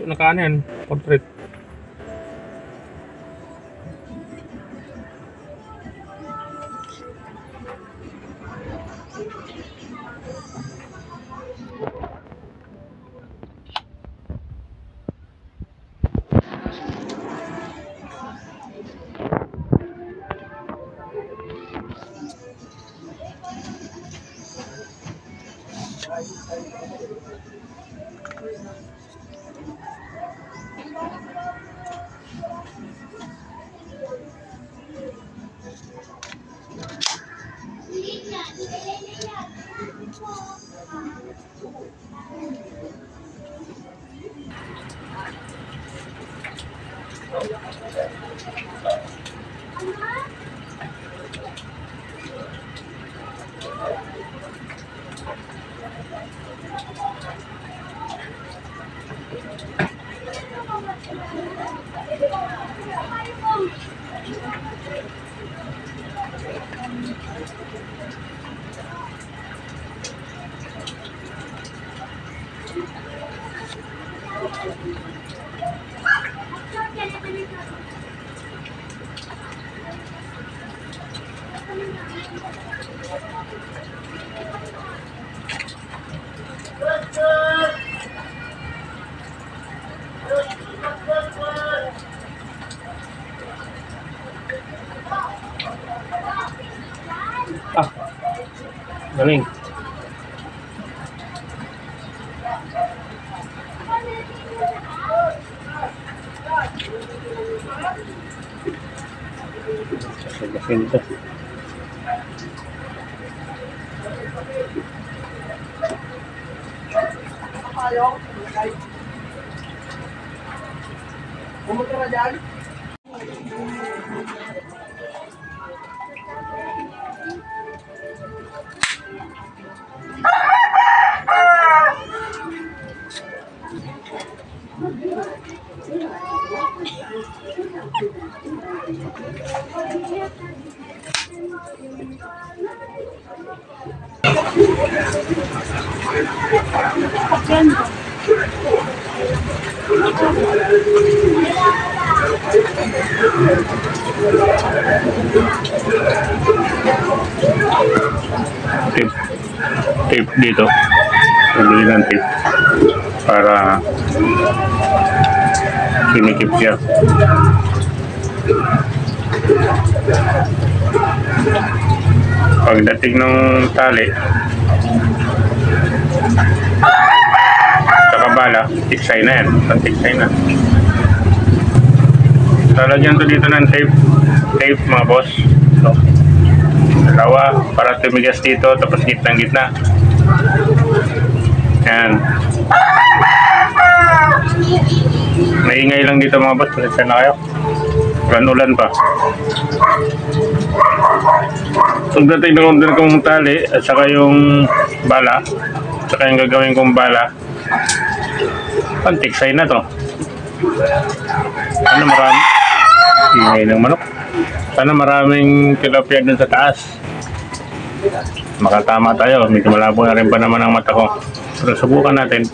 Nakaano yan, portrait. Ah, galing. Sasagasin ito. Pumunta na dyan. Tape dito. Pabili ng tape para kinikip siya. Pagdating ng tali saka bala, tiksay na yan. Tiksay na. Lalagyan to dito ng tape mga boss. So, dalawa para tumigas dito, tapos gitna. Yan. Maingay lang dito mga boss. Pasensya na kayo. Ulan pa. Pagdating ng order kong tali at saka yung bala, at saka yung gagawin kong bala, pantiksay na to. Ano marami? Ingay ng manok. Sana maraming tilapia dun sa taas. Makatama tayo. Medyo malabo na rin pa naman ang mata ko. Pero subukan natin.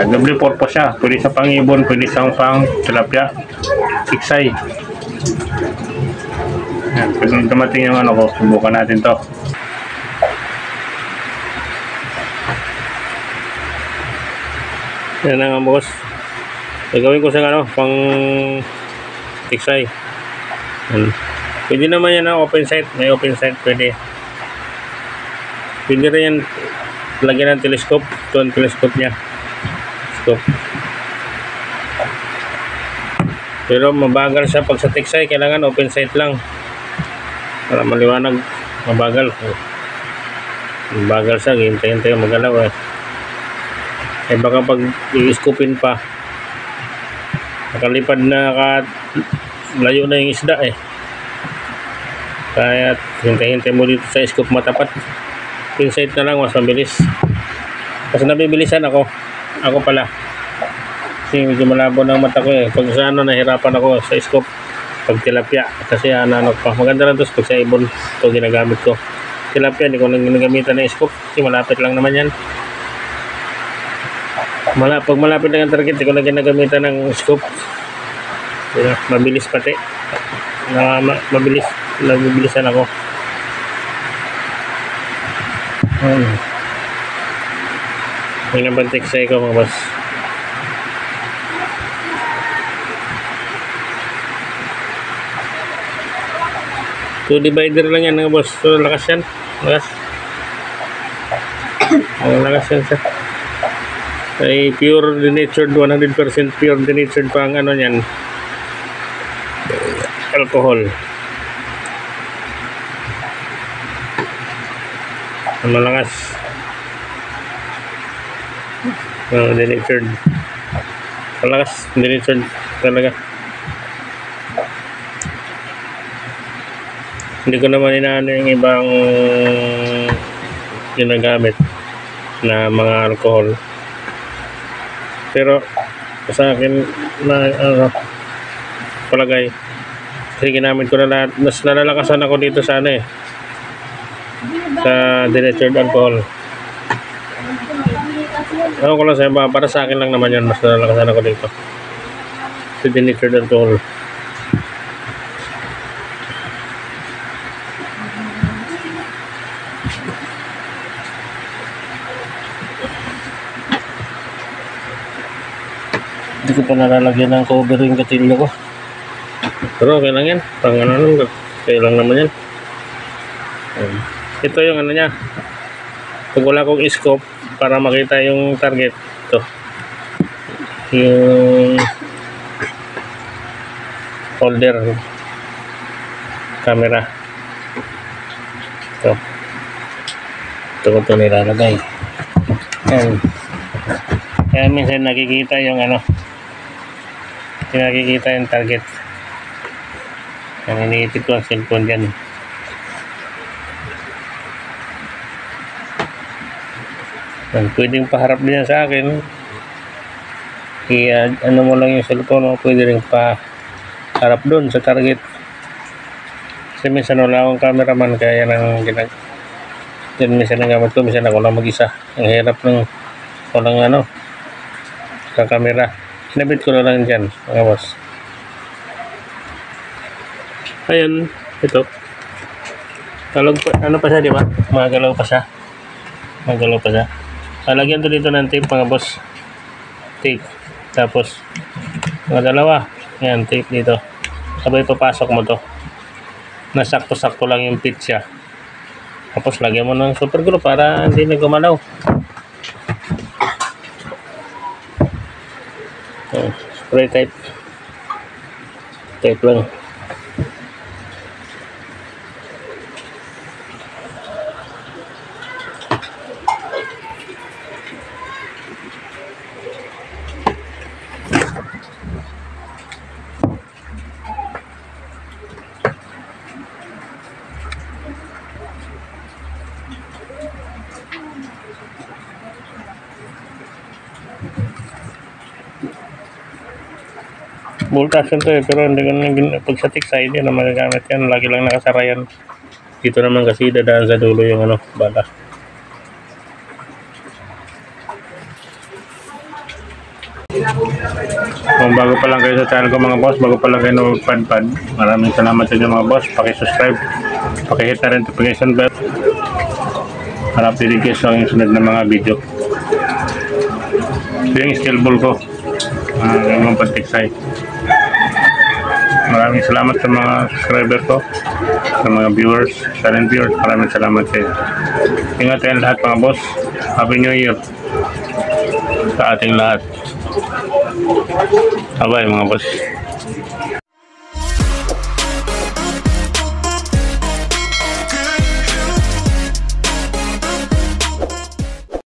Double purpose siya. Pwede sa pang-ibon, pwede sa pang tilapia. Tiksay. Yan. Pag dumating yung ano ko, subukan natin to. Yan na nga boss. Gagawin ko sa ano, pang tiksay. Pwede naman yan na open sight. May open sight pwede. Pwede rin yan lagyan ng telescope. Ito ang telescope niya. Telescope. Pero mabagal siya pag sa tiksay. Kailangan open sight lang. Para maliwanag. Mabagal. Mabagal siya. Hintay-hintay magalaw eh. Eh baka pag i-scoopin pa, nakalipad na layo na yung isda eh. Kaya hintay-hintay mo dito sa scoop matapat. Pinsight na lang, mas mabilis. Kasi nabibilisan ako pala. Kasi medyo malabo ng mata ko eh. Pag sa ano, nahirapan ako sa scoop pag tilapia. Kasi ano pa. Maganda lang ito pag sa ibon ito ginagamit ko. tilapia, hindi ko nang ginagamitan ng scope kasi malapit lang naman yan. Pag malapit lang ang target, hindi ko na ginagamitan ng scope. Mabilis pati. Mabilisan ako. May nabantik sa ikaw mga boss. So divider lang yan mga boss. So lakas yan. Lakas. Ang lakas yan sir. Ay pure denatured, 100% pure denatured pa ang ano yan. Alcohol. Ang malakas. Denatured. Malakas. Denatured talaga. Hindi ko naman inaano yung ibang ginagamit na mga alcohol. Pero sa akin na palagay kasi ginamit ko na lahat. Mas nalalakasan ako dito sa ano sa denatured alcohol. Ako ko lang sa'yo, para sa akin lang naman yan, mas nalalakasan ako dito sa denatured alcohol. Hindi ko pa nalalagyan ng cover yung katilyo ko. Pero okay lang yan. Pang ano lang. Okay lang naman yan. Ito yung ano niya. Pag wala kong scope para makita yung target. Ito. Yung holder. Camera. Ito. Ito ko ito nilalagay. Yan. Kaya minsan nakikita yung ano. Nakikita yung target. Ang iniipit ko ang cellphone dyan. Pwedeng paharap din sa akin. Ano mo lang yung cellphone mo, pwede rin paharap doon sa target. Kasi minsan wala akong cameraman kaya nang yan minsan ang gamit ko, minsan ako lang mag-isa. Ang hirap ng walang ano sa camera. Sinabit ko na lang dyan mga boss. Ayan, ito talog pa, ano pa siya, di ba? Magalaw pa siya. Lagyan to dito ng tape mga boss. Tape. Tapos mga dalawa. Ayan, tape dito. Sabay papasok mo to. Nasakto-sakto lang yung fit siya. Tapos lagyan mo ng super glue para hindi na gumalaw. Spray type lang. Voltage to pero hindi ko na pag sa tiksay hindi na magagamit yan, lagi lang nakasara yan. Dito naman kasi dadaan sa dulo yung ano, bala. Kung bago pa lang kayo sa channel ko mga boss, bago pa lang kayo nagpadpad, maraming salamat sa inyo mga boss. Paki-subscribe, paki-hit na rin notification bell para updated kayo sa sunod na mga video. Ito yung steel ball ko, yung pantiksay. Maraming salamat sa mga subscriber ko, sa mga viewers, silent viewers. Maraming salamat kayo. Ingat kayo lahat mga boss. Happy New Year sa ating lahat. Bye-bye mga boss.